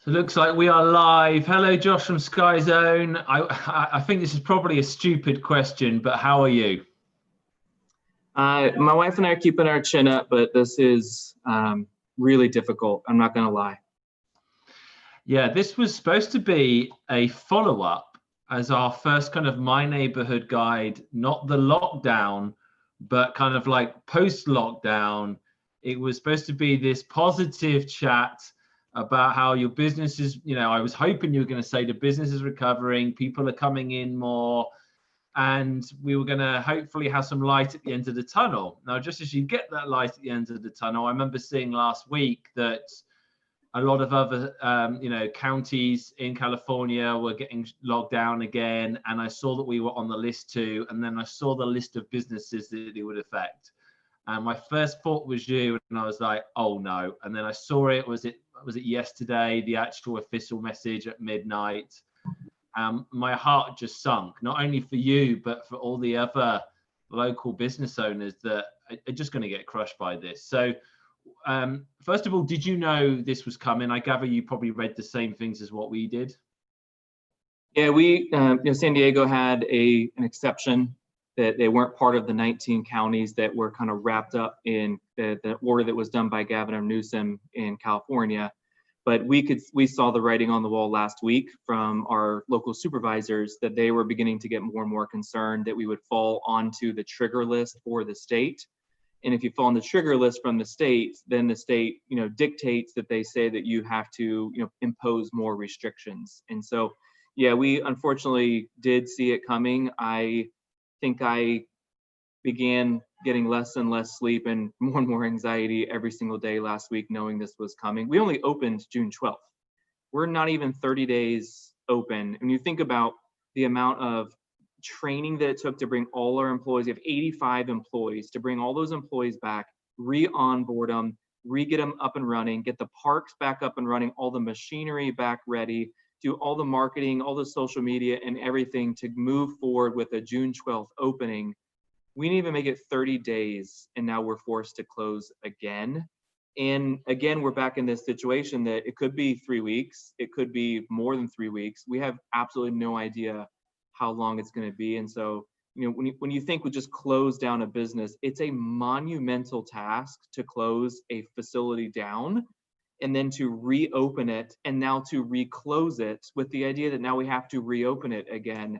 So it looks like we are live. Hello, Josh from Sky Zone. I think this is probably a stupid question, but how are you? My wife and I are keeping our chin up, but this is really difficult. I'm not going to lie. Yeah, this was supposed to be a follow-up as our first kind of My Neighborhood guide, not the lockdown, but kind of like post-lockdown. It was supposed to be this positive chat about how your business is, I was hoping you were going to say the business is recovering, people are coming in more, and we were going to hopefully have some light at the end of the tunnel. Now, just as you get that light at the end of the tunnel, I remember seeing last week that a lot of other, counties in California were getting locked down again, and I saw that we were on the list too, and then I saw the list of businesses that it would affect. And my first thought was you, and I was like, oh no. And then I saw it, was it yesterday, the actual official message at midnight. My heart just sunk, not only for you, but for all the other local business owners that are just going to get crushed by this. So first of all, did you know this was coming? I gather you probably read the same things as what we did. Yeah, San Diego had an exception that they weren't part of the 19 counties that were kind of wrapped up in the order that was done by Gavin Newsom in California. But we saw the writing on the wall last week from our local supervisors that they were beginning to get more and more concerned that we would fall onto the trigger list for the state. And if you fall on the trigger list from the state, then the state, dictates that they say that you have to, impose more restrictions. And so, yeah, we unfortunately did see it coming. I think I began getting less and less sleep and more anxiety every single day last week, knowing this was coming. We only opened June 12th. We're not even 30 days open. And you think about the amount of training that it took to bring all our employees. We have 85 employees, to bring all those employees back, re-onboard them, re-get them up and running, get the parks back up and running, all the machinery back ready, do all the marketing, all the social media and everything to move forward with a June 12th opening. We didn't even make it 30 days, and now we're forced to close again. And again, we're back in this situation that it could be 3 weeks, it could be more than 3 weeks. We have absolutely no idea how long it's going to be. And so, when you think we just close down a business, it's a monumental task to close a facility down and then to reopen it and now to reclose it with the idea that now we have to reopen it again.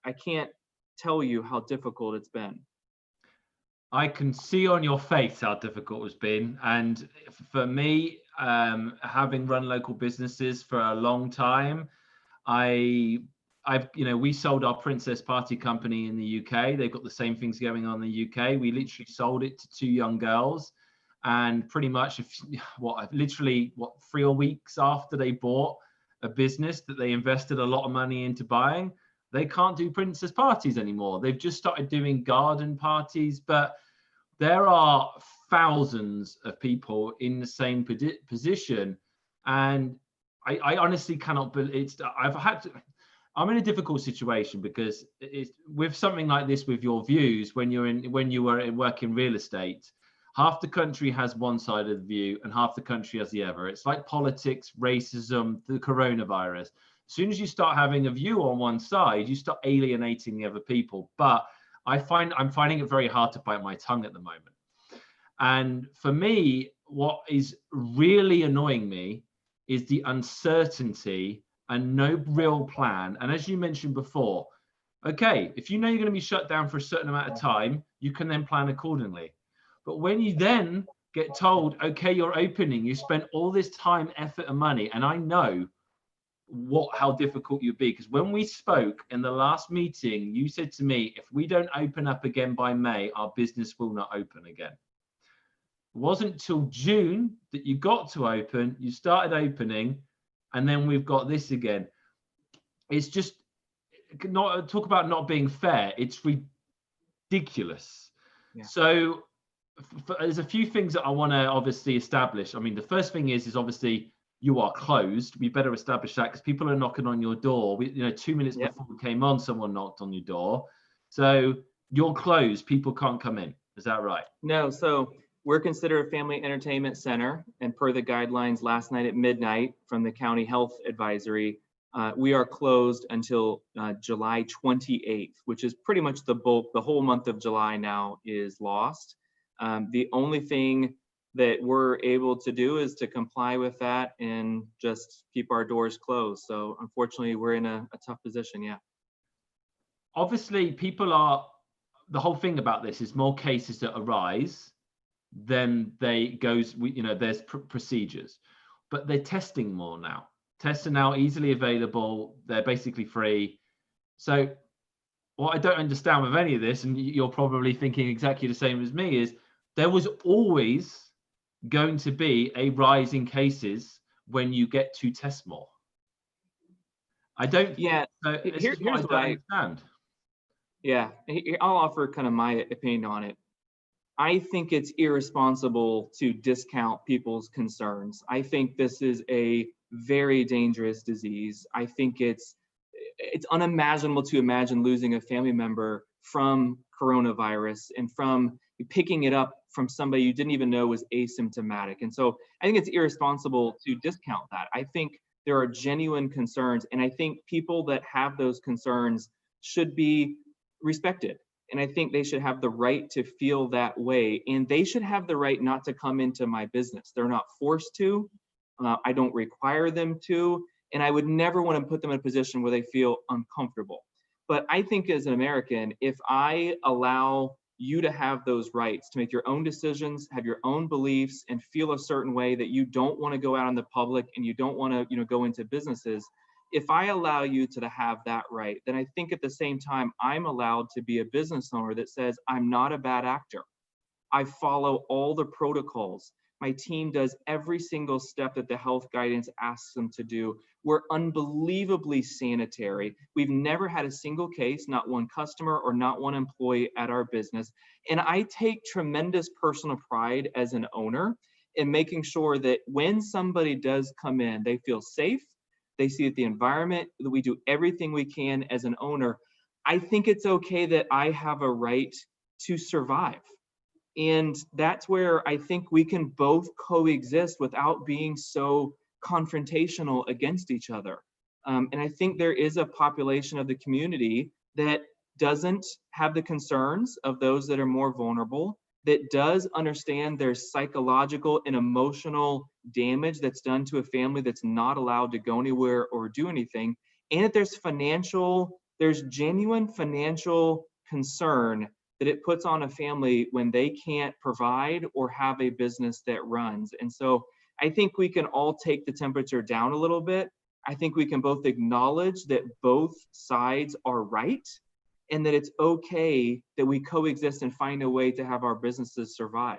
I can't tell you how difficult it's been. I can see on your face how difficult it's been. And for me, having run local businesses for a long time, we sold our Princess Party company in the UK. They've got the same things going on in the UK. We literally sold it to 2 young girls, and pretty much 3 weeks after they bought a business that they invested a lot of money into buying, they can't do princess parties anymore. They've just started doing garden parties, but there are thousands of people in the same position. And I honestly cannot believe I'm in a difficult situation because with something like this, with your views, when you were working real estate, half the country has one side of the view and half the country has the other. It's like politics, racism, the coronavirus. As soon as you start having a view on one side, you start alienating the other people. But I'm finding it very hard to bite my tongue at the moment. And for me, what is really annoying me is the uncertainty and no real plan. And as you mentioned before, okay, if you know you're going to be shut down for a certain amount of time, you can then plan accordingly. But when you then get told, okay, you're opening, you spent all this time, effort, and money, and I know how difficult you'd be, because when we spoke in the last meeting, you said to me, if we don't open up again by May, our business will not open again. It wasn't till June that you got to open, you started opening, and then we've got this again. It's just not talk about not being fair. It's ridiculous. Yeah. So there's a few things that I want to obviously establish. I mean, the first thing is obviously you are closed. We better establish that because people are knocking on your door. 2 minutes before we came on, someone knocked on your door. So you're closed. People can't come in. Is that right? No. So We're considered a family entertainment center, and per the guidelines last night at midnight from the county health advisory, we are closed until July 28th, which is pretty much the whole month of July now is lost. The only thing that we're able to do is to comply with that and just keep our doors closed. So unfortunately, we're in a tough position, yeah. Obviously, the whole thing about this is more cases that arise, then there's procedures, but they're testing more now. Tests are now easily available. They're basically free. So what I don't understand with any of this, and you're probably thinking exactly the same as me, is there was always going to be a rise in cases when you get to test more. I don't. Yeah. So here's what I don't understand. Yeah, I'll offer kind of my opinion on it. I think it's irresponsible to discount people's concerns. I think this is a very dangerous disease. I think it's unimaginable to imagine losing a family member from coronavirus and from picking it up from somebody you didn't even know was asymptomatic. And so I think it's irresponsible to discount that. I think there are genuine concerns, and I think people that have those concerns should be respected. And I think they should have the right to feel that way, and they should have the right not to come into my business. They're not forced to. I don't require them to, and I would never want to put them in a position where they feel uncomfortable. But I think as an American, if I allow you to have those rights to make your own decisions, have your own beliefs, and feel a certain way that you don't want to go out in the public and you don't want to, go into businesses, if I allow you to have that right, then I think at the same time, I'm allowed to be a business owner that says, I'm not a bad actor. I follow all the protocols. My team does every single step that the health guidance asks them to do. We're unbelievably sanitary. We've never had a single case, not one customer or not one employee at our business. And I take tremendous personal pride as an owner in making sure that when somebody does come in, they feel safe. They see that the environment, that we do everything we can as an owner. I think it's okay that I have a right to survive. And that's where I think we can both coexist without being so confrontational against each other. And I think there is a population of the community that doesn't have the concerns of those that are more vulnerable, that does understand there's psychological and emotional damage that's done to a family that's not allowed to go anywhere or do anything, and that there's genuine financial concern that it puts on a family when they can't provide or have a business that runs. And so I think we can all take the temperature down a little bit. I think we can both acknowledge that both sides are right, and that it's okay that we coexist and find a way to have our businesses survive.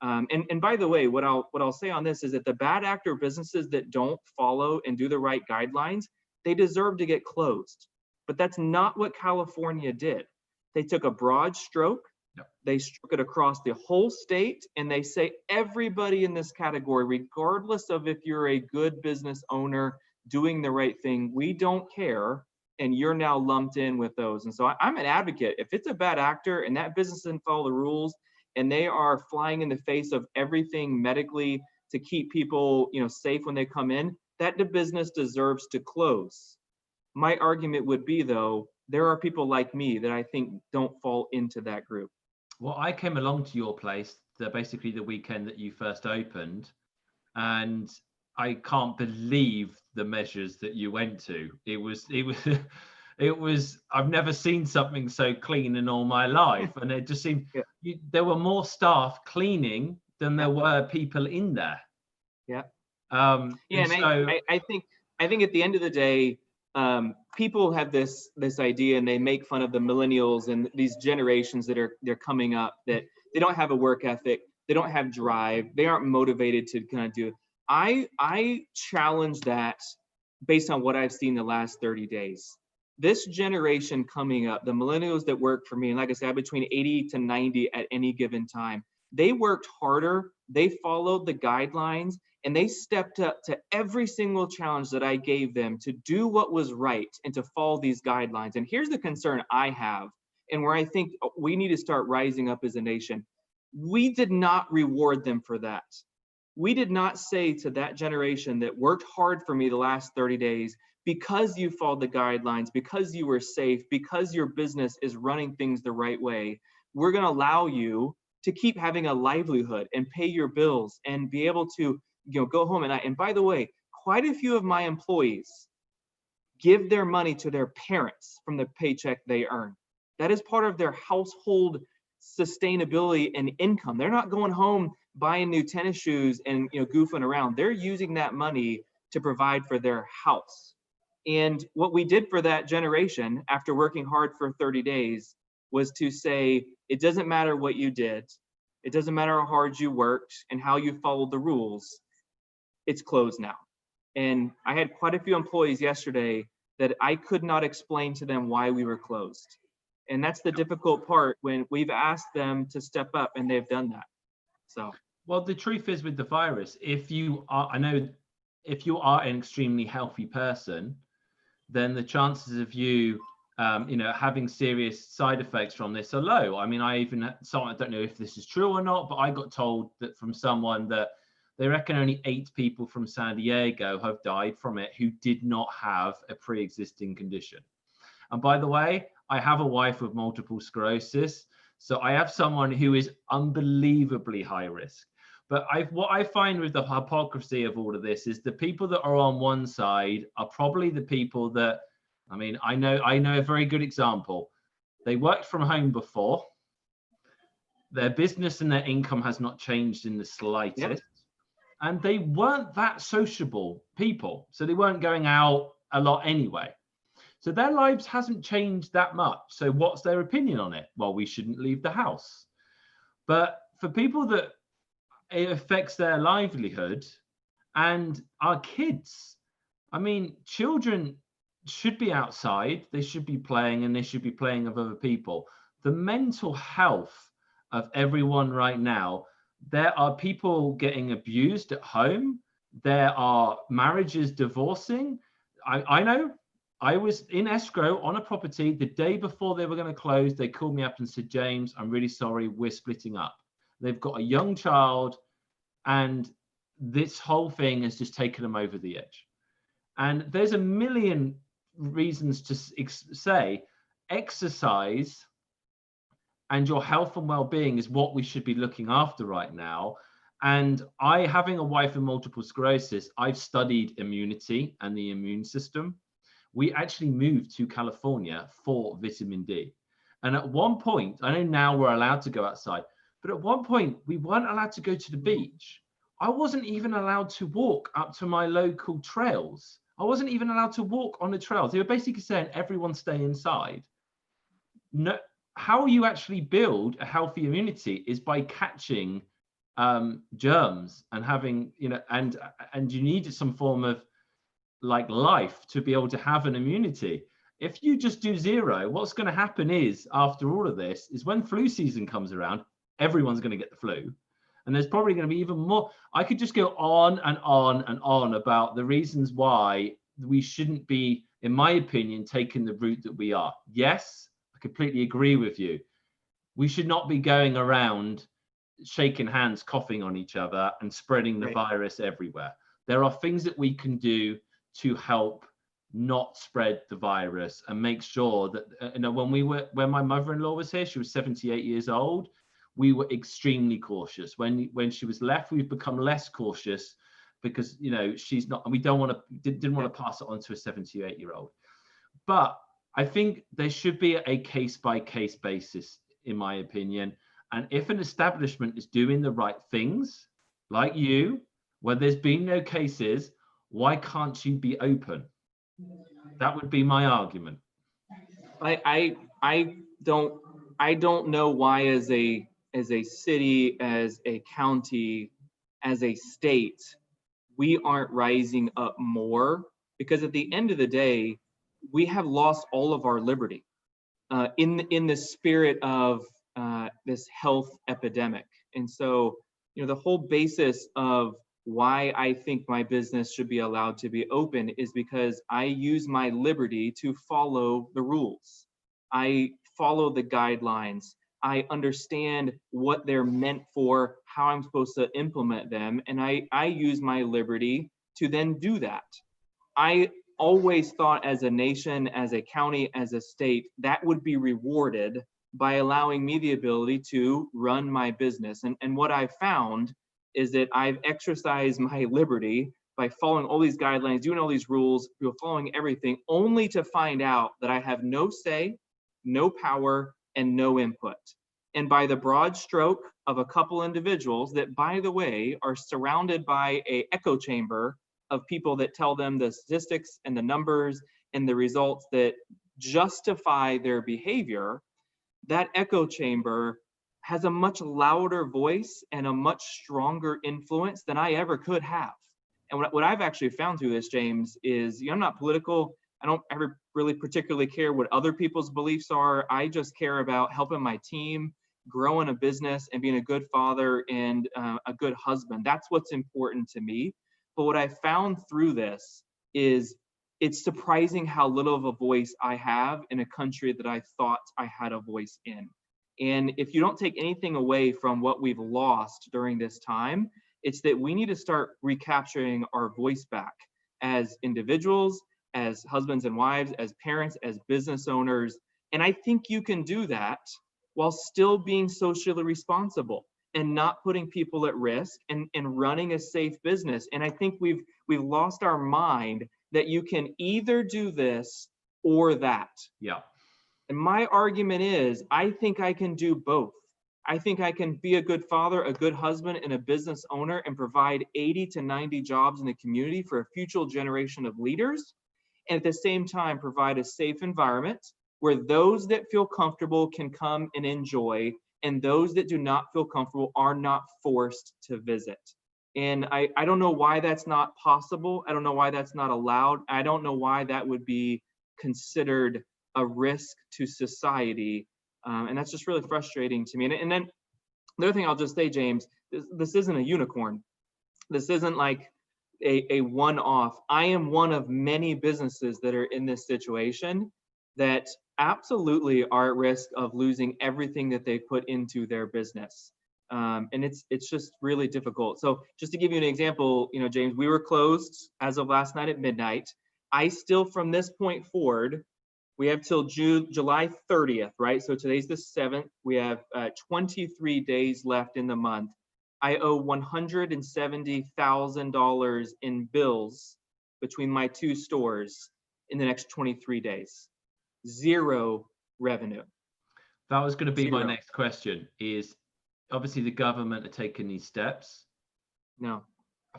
And by the way, what I'll say on this is that the bad actor businesses that don't follow and do the right guidelines, they deserve to get closed. But that's not what California did. They took a broad stroke. Yep. They struck it across the whole state, and they say everybody in this category, regardless of if you're a good business owner doing the right thing, we don't care, and you're now lumped in with those. And so I'm an advocate. If it's a bad actor and that business doesn't follow the rules and they are flying in the face of everything medically to keep people, safe when they come in, that business deserves to close. My argument would be, though, there are people like me that I think don't fall into that group. Well, I came along to your place basically the weekend that you first opened, and I can't believe the measures that you went to. It was I've never seen something so clean in all my life, and it just seemed there were more staff cleaning than there were people in there. Yeah. So I think at the end of the day, people have this idea, and they make fun of the millennials and these generations they're coming up, that they don't have a work ethic, they don't have drive, they aren't motivated to kind of do it. I challenge that based on what I've seen the last 30 days. This generation coming up, the millennials that work for me, and like I said, between 80 to 90 at any given time, they worked harder, they followed the guidelines, and they stepped up to every single challenge that I gave them to do what was right and to follow these guidelines. And here's the concern I have, and where I think we need to start rising up as a nation. We did not reward them for that. We did not say to that generation that worked hard for me the last 30 days, because you followed the guidelines, because you were safe, because your business is running things the right way, we're going to allow you to keep having a livelihood and pay your bills and be able to, go home at night. And by the way, quite a few of my employees give their money to their parents from the paycheck they earn. That is part of their household sustainability and income. They're not going home buying new tennis shoes and goofing around. They're using that money to provide for their house. And what we did for that generation after working hard for 30 days was to say, it doesn't matter what you did. It doesn't matter how hard you worked and how you followed the rules. It's closed now. And I had quite a few employees yesterday that I could not explain to them why we were closed. And that's the difficult part when we've asked them to step up and they've done that. So, well, the truth is with the virus, if you are an extremely healthy person, then the chances of you, having serious side effects from this are low. I mean, I don't know if this is true or not, but I got told that from someone that they reckon only 8 people from San Diego have died from it who did not have a pre-existing condition. And by the way, I have a wife with multiple sclerosis, so I have someone who is unbelievably high risk. But what I find with the hypocrisy of all of this is the people that are on one side are probably the people that, I know a very good example. They worked from home before. Their business and their income has not changed in the slightest. Yep. And they weren't that sociable people. So they weren't going out a lot anyway. So their lives hasn't changed that much. So what's their opinion on it? Well, we shouldn't leave the house. But for people that it affects their livelihood and our kids, children should be outside, they should be playing, and they should be playing with other people. The mental health of everyone right now, there are people getting abused at home. There are marriages divorcing. I know. I was in escrow on a property the day before they were going to close. They called me up and said, James, I'm really sorry, we're splitting up. They've got a young child, and this whole thing has just taken them over the edge. And there's a million reasons to say exercise and your health and well-being is what we should be looking after right now. And having a wife with multiple sclerosis, I've studied immunity and the immune system. We actually moved to California for vitamin D. And at one point, I know now we're allowed to go outside, but at one point we weren't allowed to go to the beach. I wasn't even allowed to walk up to my local trails. I wasn't even allowed to walk on the trails. They were basically saying everyone stay inside. No, how you actually build a healthy immunity is by catching germs and having, and you need some form of life to be able to have an immunity. If you just do zero, what's going to happen is after all of this is when flu season comes around, everyone's going to get the flu. And there's probably going to be even more. I could just go on and on and on about the reasons why we shouldn't be, in my opinion, taking the route that we are. Yes, I completely agree with you. We should not be going around shaking hands, coughing on each other and spreading the virus everywhere. There are things that we can do to help not spread the virus and make sure that, when my mother-in-law was here, she was 78 years old. We were extremely cautious. When she was left, we've become less cautious because she's not, and we didn't want to pass it on to a 78-year-old. But I think there should be a case-by-case basis, in my opinion. And if an establishment is doing the right things, like you, where there's been no cases, why can't you be open? That would be my argument. I don't know why as a city, as a county, as a state, we aren't rising up more, because at the end of the day, we have lost all of our liberty in the spirit of this health epidemic. And so, the whole basis of why I think my business should be allowed to be open is because I use my liberty to follow the rules. I follow the guidelines. I understand what they're meant for, how I'm supposed to implement them, and I use my liberty to then do that. I always thought as a nation, as a county, as a state, that would be rewarded by allowing me the ability to run my business. And what I've found is that I've exercised my liberty by following all these guidelines, doing all these rules, following everything, only to find out that I have no say, no power, and no input. And by the broad stroke of a couple individuals that, by the way, are surrounded by an echo chamber of people that tell them the statistics and the numbers and the results that justify their behavior, that echo chamber has a much louder voice and a much stronger influence than I ever could have. And what I've actually found through this, James, is, I'm not political. I don't ever really particularly care what other people's beliefs are. I just care about helping my team, growing a business, and being a good father and a good husband. That's what's important to me. But what I found through this is it's surprising how little of a voice I have in a country that I thought I had a voice in. And if you don't take anything away from what we've lost during this time, it's that we need to start recapturing our voice back as individuals, as husbands and wives, as parents, as business owners. And I think you can do that while still being socially responsible and not putting people at risk and running a safe business. And I think we've lost our mind that you can either do this or that. Yeah. And my argument is, I think I can do both. I think I can be a good father, a good husband, and a business owner and provide 80 to 90 jobs in the community for a future generation of leaders. And at the same time, provide a safe environment where those that feel comfortable can come and enjoy, and those that do not feel comfortable are not forced to visit. And I don't know why that's not possible. I don't know why that's not allowed. I don't know why that would be considered a risk to society. And that's just really frustrating to me. And then the other thing I'll just say, James, this isn't a unicorn. This isn't like a one-off. I am one of many businesses that are in this situation that absolutely are at risk of losing everything that they put into their business. And it's just really difficult. So just to give you an example, James, we were closed as of last night at midnight. I still, from this point forward, we have till July 30th, right? So today's the 7th. We have 23 days left in the month. I owe $170,000 in bills between my two stores in the next 23 days. Zero revenue. That was going to be Zero. my next question, is obviously the government are taking these steps. No.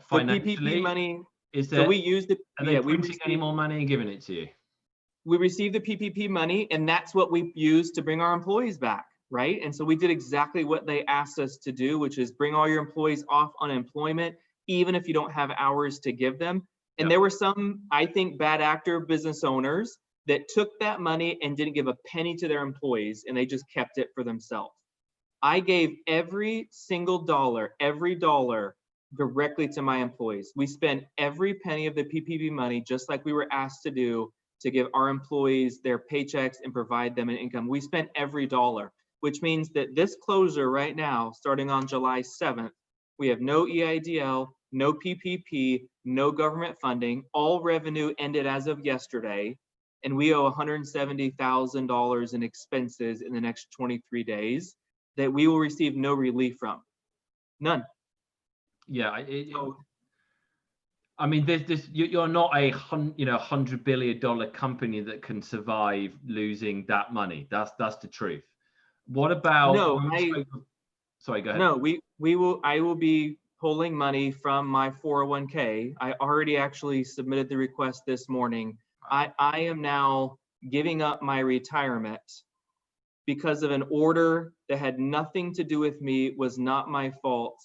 Financially, the PPP money, is there, so we used it. are they printing any more money and giving it to you? We received the PPP money, and that's what we used to bring our employees back, right? And so we did exactly what they asked us to do, which is bring all your employees off unemployment, even if you don't have hours to give them. And there were some, I think, bad actor business owners that took that money and didn't give a penny to their employees, and they just kept it for themselves. I gave every single dollar, every dollar directly to my employees. We spent every penny of the PPP money just like we were asked to do, to give our employees their paychecks and provide them an income. We spent every dollar, which means that this closure right now, starting on July 7th, we have no EIDL, no PPP, no government funding. All revenue ended as of yesterday, and we owe $170,000 in expenses in the next 23 days that we will receive no relief from. None. Yeah, I mean, you're not a $100 billion company that can survive losing that money. That's the truth. What about? No, sorry, go ahead. No, I will be pulling money from my 401k. I already actually submitted the request this morning. I am now giving up my retirement because of an order that had nothing to do with me, was not my fault.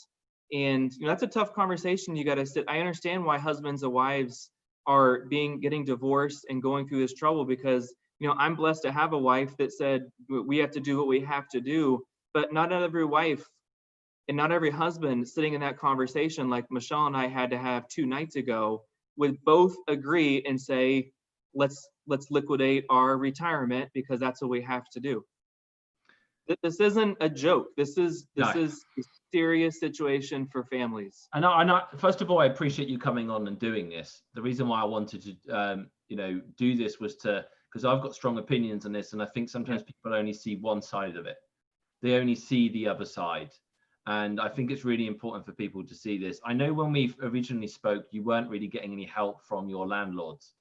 And that's a tough conversation you got to sit. I understand why husbands and wives are getting divorced and going through this trouble, because I'm blessed to have a wife that said we have to do what we have to do. But not every wife and not every husband sitting in that conversation, like Michelle and I had to have 2 nights ago, would both agree and say, let's liquidate our retirement because that's what we have to do. This isn't a joke. This is No. a serious situation for families. And first of all, I appreciate you coming on and doing this. The reason why I wanted to, do this was because I've got strong opinions on this, and I think sometimes people only see one side of it. They only see the other side. And I think it's really important for people to see this. I know when we originally spoke, you weren't really getting any help from your landlords.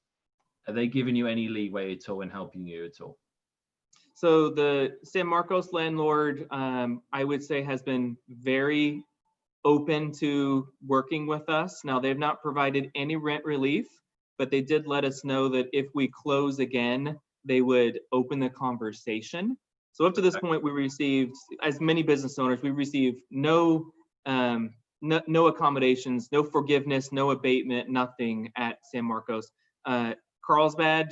Are they giving you any leeway at all in helping you at all? So the San Marcos landlord, I would say, has been very open to working with us. Now, they've not provided any rent relief, but they did let us know that if we close again, they would open the conversation. So up to this point, we received, as many business owners, we received no accommodations, no forgiveness, no abatement, nothing at San Marcos. Carlsbad,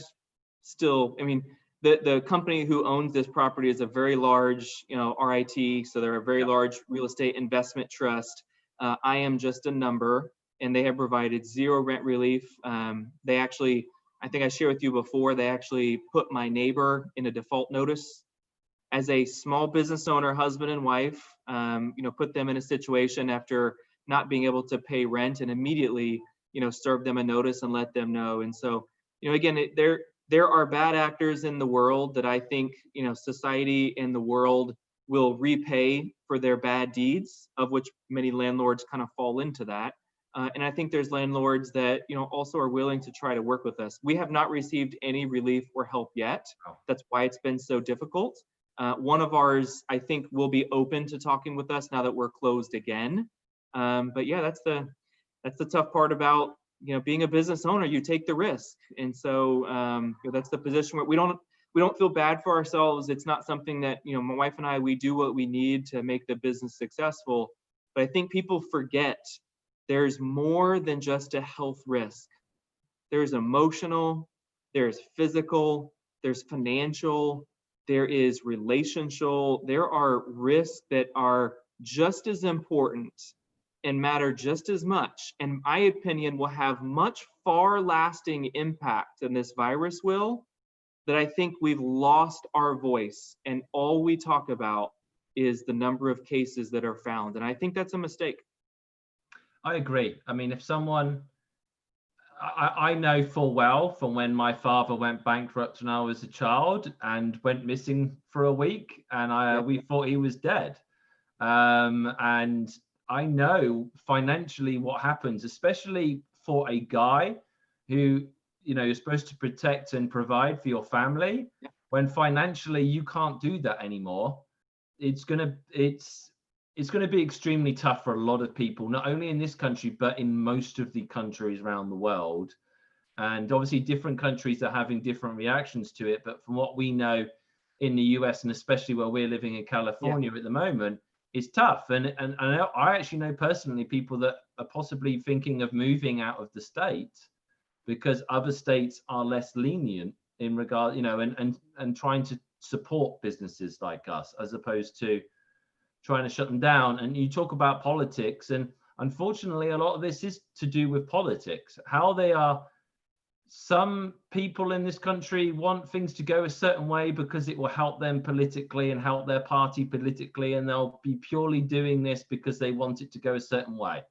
still, I mean, the company who owns this property is a very large, RIT, so they're a very large real estate investment trust. I am just a number, and they have provided zero rent relief. They actually, I think I shared with you before, they actually put my neighbor in a default notice. As a small business owner, husband and wife, put them in a situation after not being able to pay rent, and immediately, serve them a notice and let them know. And so, again, there are bad actors in the world that I think, society and the world will repay for their bad deeds, of which many landlords kind of fall into that. And I think there's landlords that, also are willing to try to work with us. We have not received any relief or help yet. That's why it's been so difficult. One of ours, I think, will be open to talking with us now that we're closed again. But yeah, that's the tough part about, being a business owner. You take the risk, and so that's the position where we don't feel bad for ourselves. It's not something that, my wife and I, we do what we need to make the business successful. But I think people forget there's more than just a health risk. There's emotional, there's physical, there's financial, there is relational. There are risks that are just as important and matter just as much, in my opinion, will have much far lasting impact than this virus will, that I think we've lost our voice, and all we talk about is the number of cases that are found. And I think that's a mistake. I agree. I mean, if someone, I know full well from when my father went bankrupt when I was a child and went missing for a week, and we thought he was dead. And I know financially what happens, especially for a guy who, you're supposed to protect and provide for your family. When financially you can't do that anymore, it's gonna be extremely tough for a lot of people, not only in this country, but in most of the countries around the world. And obviously different countries are having different reactions to it. But from what we know in the US, and especially where we're living in California at the moment, it's tough. And I actually know personally people that are possibly thinking of moving out of the state because other states are less lenient in regard, and trying to support businesses like us, as opposed to trying to shut them down. And you talk about politics, and unfortunately a lot of this is to do with politics, how they are. Some people in this country want things to go a certain way because it will help them politically and help their party politically, and they'll be purely doing this because they want it to go a certain way.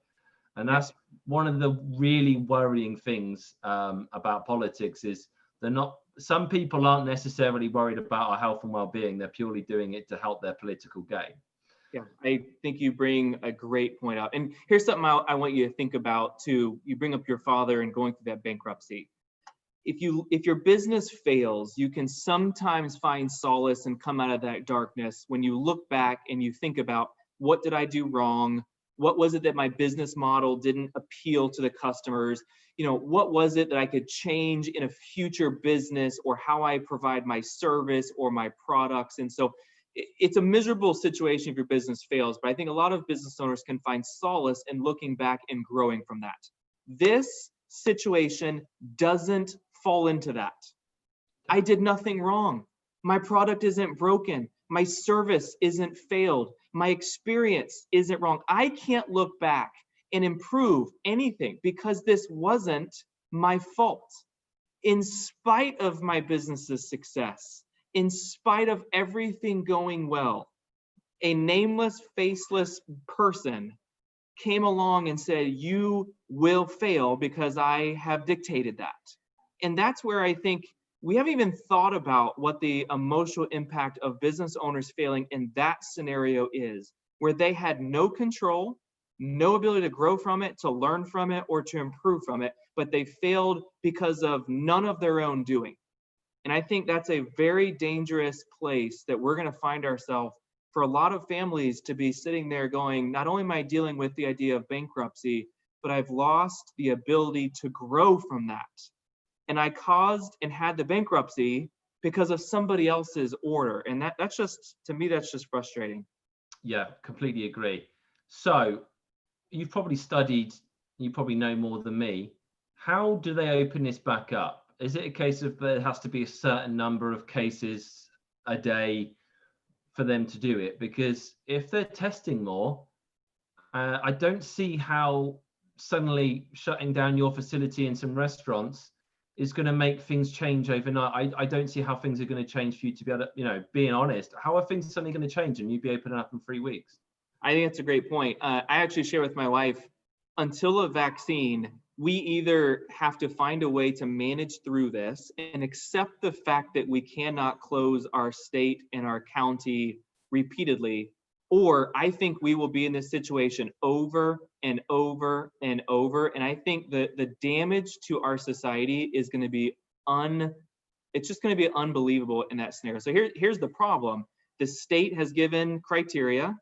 And that's one of the really worrying things about politics, is some people aren't necessarily worried about our health and well-being. They're purely doing it to help their political gain. Yeah, I think you bring a great point out. And here's something I want you to think about too. You bring up your father and going through that bankruptcy. If your business fails, you can sometimes find solace and come out of that darkness when you look back and you think about, what did I do wrong? What was it that my business model didn't appeal to the customers? What was it that I could change in a future business, or how I provide my service or my products? And so it's a miserable situation if your business fails, but I think a lot of business owners can find solace in looking back and growing from that. This situation doesn't fall into that. I did nothing wrong. My product isn't broken. My service isn't failed. My experience isn't wrong. I can't look back and improve anything because this wasn't my fault. In spite of my business's success, in spite of everything going well, a nameless, faceless person came along and said, you will fail because I have dictated that. And that's where I think we haven't even thought about what the emotional impact of business owners failing in that scenario is, where they had no control, no ability to grow from it, to learn from it, or to improve from it, but they failed because of none of their own doing. And I think that's a very dangerous place that we're going to find ourselves for a lot of families to be sitting there going, not only am I dealing with the idea of bankruptcy, but I've lost the ability to grow from that. And I caused and had the bankruptcy because of somebody else's order. And that's just, to me, that's just frustrating. Yeah, completely agree. So you've probably studied, you probably know more than me. How do they open this back up? Is it a case of there has to be a certain number of cases a day for them to do it? Because if they're testing more, I don't see how suddenly shutting down your facility and some restaurants is going to make things change overnight. I don't see how things are going to change for you to be able to, being honest, how are things suddenly going to change and you'd be opening up in 3 weeks? I think that's a great point. I actually share with my wife, until a vaccine, we either have to find a way to manage through this and accept the fact that we cannot close our state and our county repeatedly, or I think we will be in this situation over and over and over. And I think that the damage to our society is going to be it's just going to be unbelievable in that scenario. So here's the problem. The state has given criteria.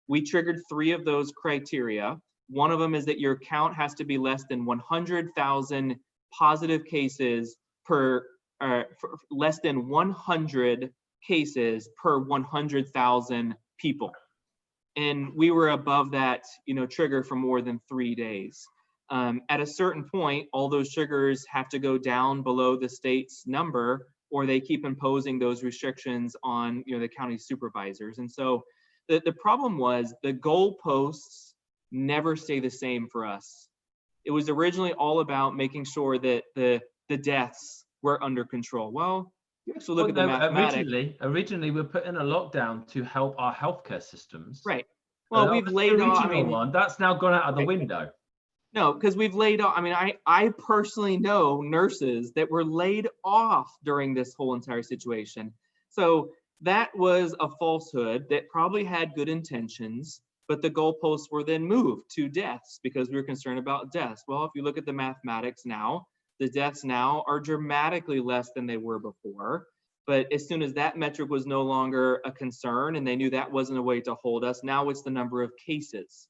We triggered 3 of those criteria. One of them is that your count has to be less than 100,000 positive cases per, less than 100 cases per 100,000 people. And we were above that, trigger for more than 3 days. At a certain point, all those triggers have to go down below the state's number, or they keep imposing those restrictions on, the county supervisors. And so the problem was the goalposts never stay the same for us. It was originally all about making sure that the deaths were under control. Well, you actually look at the mathematics. Originally, we're put in a lockdown to help our healthcare systems. Right. Well, we've laid off. One that's now gone out of the window. No, because we've laid off. I personally know nurses that were laid off during this whole entire situation. So that was a falsehood that probably had good intentions, but the goalposts were then moved to deaths because we were concerned about deaths. Well, if you look at the mathematics now, the deaths now are dramatically less than they were before. But as soon as that metric was no longer a concern and they knew that wasn't a way to hold us, now it's the number of cases.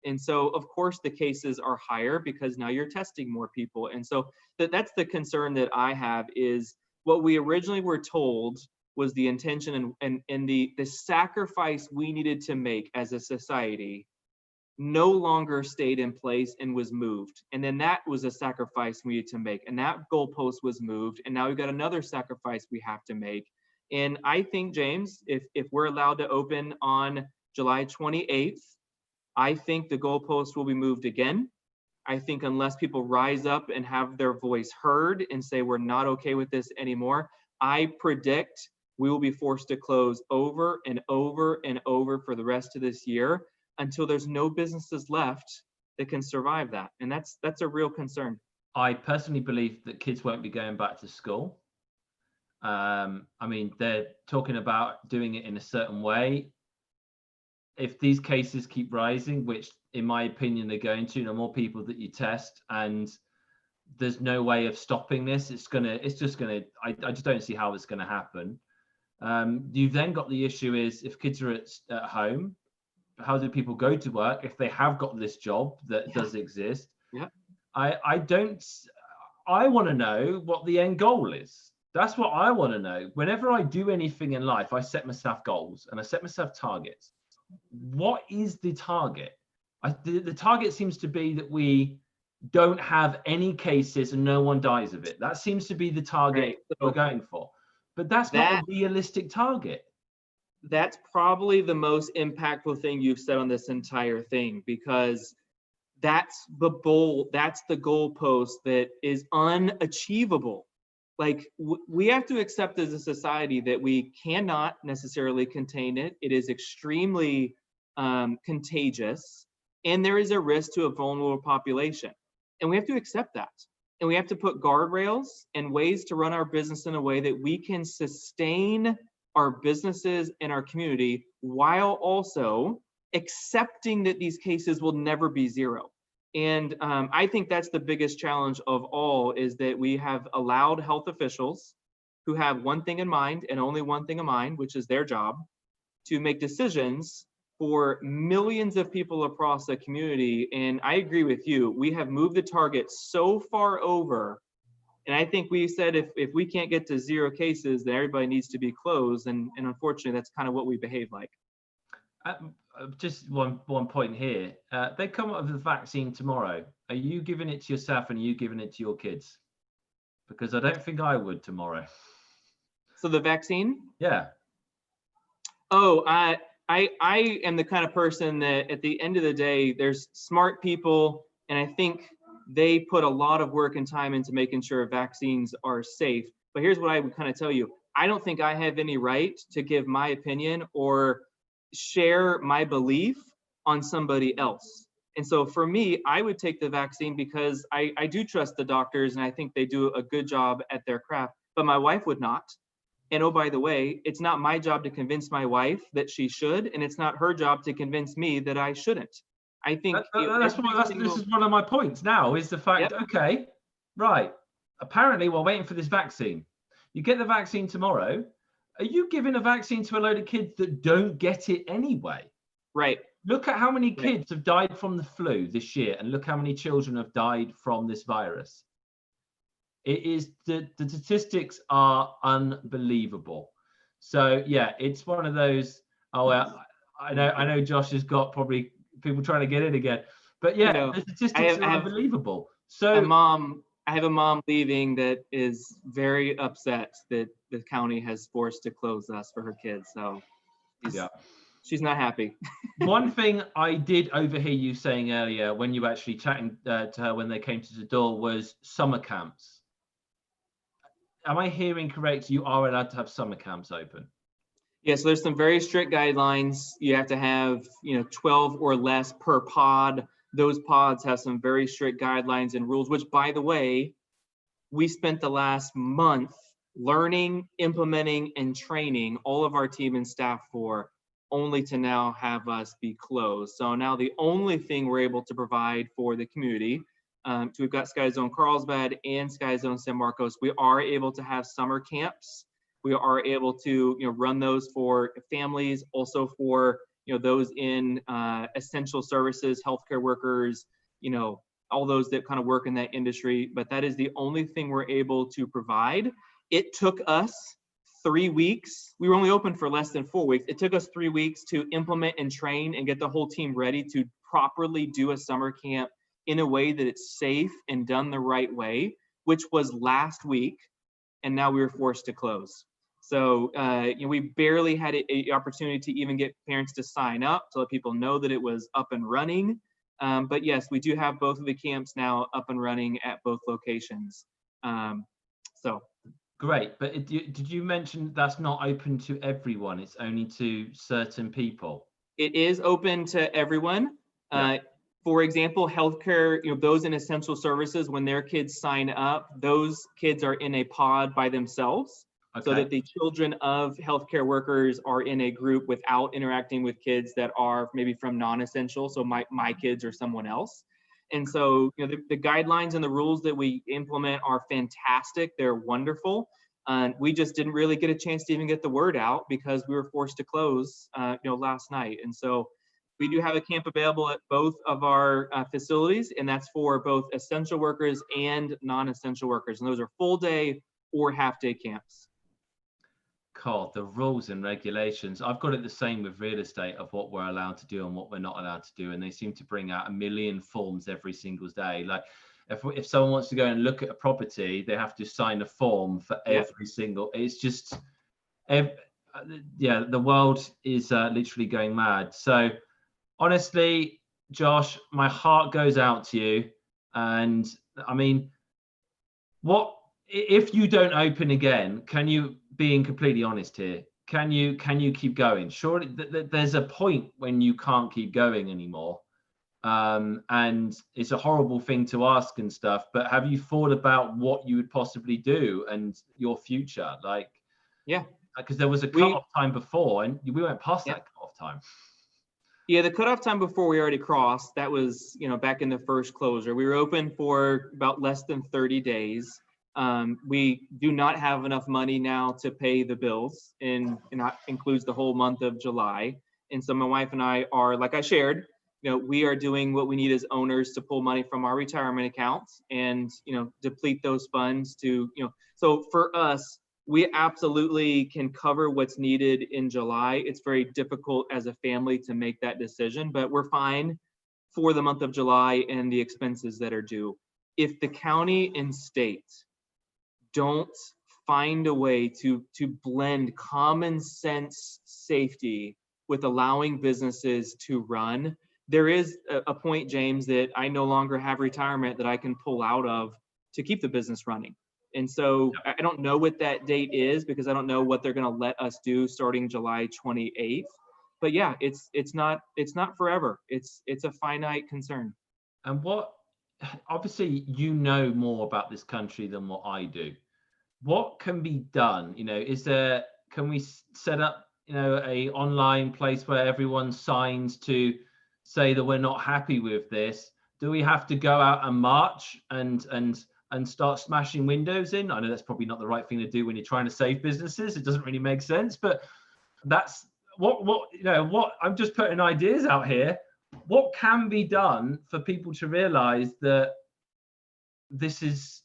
And so, of course, the cases are higher because now you're testing more people. And so that's the concern that I have, is what we originally were told was the intention and the sacrifice we needed to make as a society no longer stayed in place and was moved. And then that was a sacrifice we needed to make. And that goalpost was moved. And now we've got another sacrifice we have to make. And I think, James, if we're allowed to open on July 28th, I think the goalpost will be moved again. I think unless people rise up and have their voice heard and say we're not okay with this anymore, I predict we will be forced to close over and over and over for the rest of this year until there's no businesses left that can survive that. And that's a real concern. I personally believe that kids won't be going back to school. They're talking about doing it in a certain way. If these cases keep rising, which in my opinion they're going to, more people that you test, and there's no way of stopping this, I just don't see how it's going to happen. You've then got the issue is if kids are at home, how do people go to work if they have got this job that does exist? Yeah. I want to know what the end goal is. That's what I want to know. Whenever I do anything in life, I set myself goals and I set myself targets. What is the target? The target seems to be that we don't have any cases and no one dies of it. That seems to be the target that we're going for. But that's not a realistic target. That's probably the most impactful thing you've said on this entire thing, because that's the goalpost that is unachievable. like we have to accept as a society that we cannot necessarily contain it. It is extremely contagious, and there is a risk to a vulnerable population. And we have to accept that. And we have to put guardrails and ways to run our business in a way that we can sustain our businesses and our community while also accepting that these cases will never be zero. And I think that's the biggest challenge of all, is that we have allowed health officials who have one thing in mind and only one thing in mind, which is their job, to make decisions for millions of people across the community. And I agree with you. We have moved the target so far over. And I think we said if we can't get to 0 cases, then everybody needs to be closed. And unfortunately, that's kind of what we behave like. Just one point here. They come up with the vaccine tomorrow. Are you giving it to yourself and are you giving it to your kids? Because I don't think I would tomorrow. So the vaccine? Yeah. Oh, I am the kind of person that at the end of the day, there's smart people, and I think they put a lot of work and time into making sure vaccines are safe. But here's what I would kind of tell you. I don't think I have any right to give my opinion or share my belief on somebody else. And so for me, I would take the vaccine because I do trust the doctors and I think they do a good job at their craft, but my wife would not. And oh, by the way, it's not my job to convince my wife that she should, and it's not her job to convince me that I shouldn't. I think this is one of my points now, is the fact, yep. Okay, right. Apparently we're waiting for this vaccine. You get the vaccine tomorrow. Are you giving a vaccine to a load of kids that don't get it anyway? Right. Look at how many kids have died from the flu this year, and look how many children have died from this virus. It is the statistics are unbelievable. So yeah, it's one of those. Oh, I know Josh has got probably people trying to get in again, but yeah, the statistics are unbelievable. So I have a mom leaving that is very upset that the county has forced to close us for her kids. So she's not happy. One thing I did overhear you saying earlier when you were actually chatting to her when they came to the door was summer camps. Am I hearing correct? You are allowed to have summer camps open? Yeah, so there's some very strict guidelines. You have to have 12 or less per pod. Those pods have some very strict guidelines and rules, which, by the way, we spent the last month learning, implementing, and training all of our team and staff for, only to now have us be closed. So now the only thing we're able to provide for the community, so we've got Sky Zone Carlsbad and Sky Zone San Marcos. We are able to have summer camps. We are able to run those for families, also for those in essential services, healthcare workers, all those that kind of work in that industry. But that is the only thing we're able to provide. It took us 3 weeks. We were only open for less than 4 weeks. It took us 3 weeks to implement and train and get the whole team ready to properly do a summer camp in a way that it's safe and done the right way, which was last week. And now we were forced to close. So we barely had an opportunity to even get parents to sign up to let people know that it was up and running. But yes, we do have both of the camps now up and running at both locations. Great, but did you mention that's not open to everyone? It's only to certain people. It is open to everyone. Yeah. For example, healthcare, those in essential services, when their kids sign up, those kids are in a pod by themselves. Okay. So that the children of healthcare workers are in a group without interacting with kids that are maybe from non-essential, so my kids or someone else. And so the guidelines and the rules that we implement are fantastic. They're wonderful. We just didn't really get a chance to even get the word out because we were forced to close last night. And so we do have a camp available at both of our facilities, and that's for both essential workers and non-essential workers. And those are full day or half day camps. God, the rules and regulations. I've got it the same with real estate of what we're allowed to do and what we're not allowed to do. And they seem to bring out a million forms every single day. Like if someone wants to go and look at a property, they have to sign a form for every single, it's just, the world is literally going mad. So honestly, Josh, my heart goes out to you. And I mean, what if you don't open again, can you, being completely honest here, can you keep going? Surely there's a point when you can't keep going anymore. And it's a horrible thing to ask and stuff, but have you thought about what you would possibly do and your future? Like, Yeah, because there was a cutoff time before and we went past Yeah. that cutoff time. Yeah, the cutoff time before we already crossed, that was, back in the first closure. We were open for about less than 30 days. We do not have enough money now to pay the bills, and that includes the whole month of July. And so my wife and I are, like I shared, we are doing what we need as owners to pull money from our retirement accounts and, deplete those funds to, so for us, we absolutely can cover what's needed in July. It's very difficult as a family to make that decision, but we're fine for the month of July and the expenses that are due. If the county and state don't find a way to blend common sense safety with allowing businesses to run, there is a point, James, that I no longer have retirement that I can pull out of to keep the business running. And so I don't know what that date is, because I don't know what they're going to let us do starting July 28th. But yeah, it's not forever. It's a finite concern. And what, obviously, more about this country than what I do. What can be done? Can we set up, a online place where everyone signs to say that we're not happy with this? Do we have to go out and march and start smashing windows in? I know that's probably not the right thing to do when you're trying to save businesses. It doesn't really make sense, but that's what I'm just putting ideas out here. What can be done for people to realize that this is,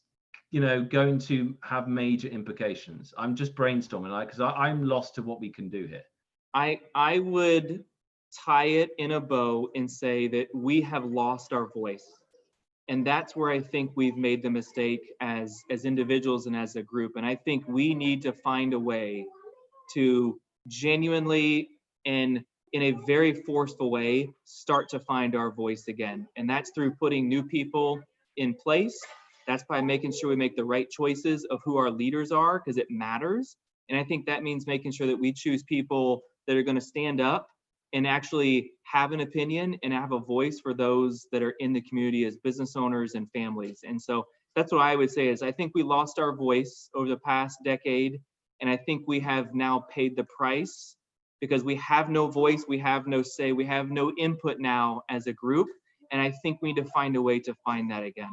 going to have major implications? I'm just brainstorming, because I'm lost to what we can do here. I would tie it in a bow and say that we have lost our voice. And that's where I think we've made the mistake as individuals and as a group. And I think we need to find a way to genuinely and in a very forceful way start to find our voice again. And that's through putting new people in place. That's by making sure we make the right choices of who our leaders are, because it matters. And I think that means making sure that we choose people that are going to stand up and actually have an opinion and have a voice for those that are in the community as business owners and families. And so that's what I would say is I think we lost our voice over the past decade. And I think we have now paid the price because we have no voice, we have no say, we have no input now as a group. And I think we need to find a way to find that again.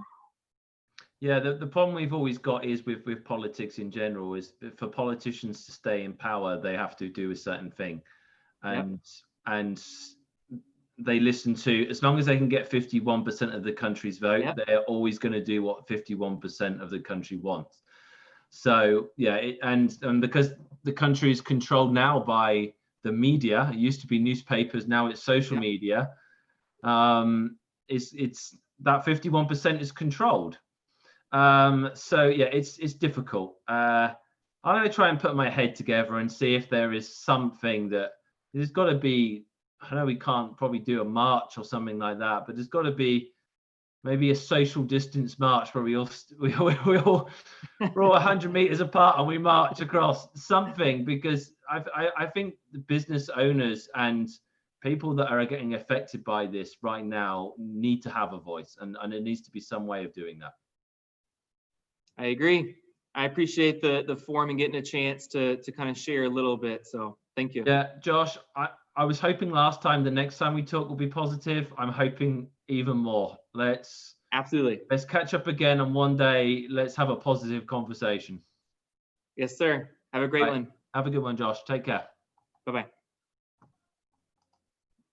Yeah, the problem we've always got is with politics in general is for politicians to stay in power, they have to do a certain thing. And they listen to, as long as they can get 51% of the country's vote, they're always going to do what 51% of the country wants. So yeah, and because the country is controlled now by the media, it used to be newspapers, now it's social media. It's that 51% is controlled. So yeah, it's difficult. I'm going to try and put my head together and see if there is something that there's got to be. I know we can't probably do a march or something like that, but there's got to be maybe a social distance march where we're all 100 meters apart and we march across something, because I think the business owners and people that are getting affected by this right now need to have a voice, and there needs to be some way of doing that. I agree. I appreciate the forum and getting a chance to kind of share a little bit. So thank you. Yeah, Josh, I was hoping last time, the next time we talk will be positive. I'm hoping even more. Let's catch up again, and one day let's have a positive conversation. Yes, sir. Have a great one. Have a good one, Josh. Take care. Bye-bye.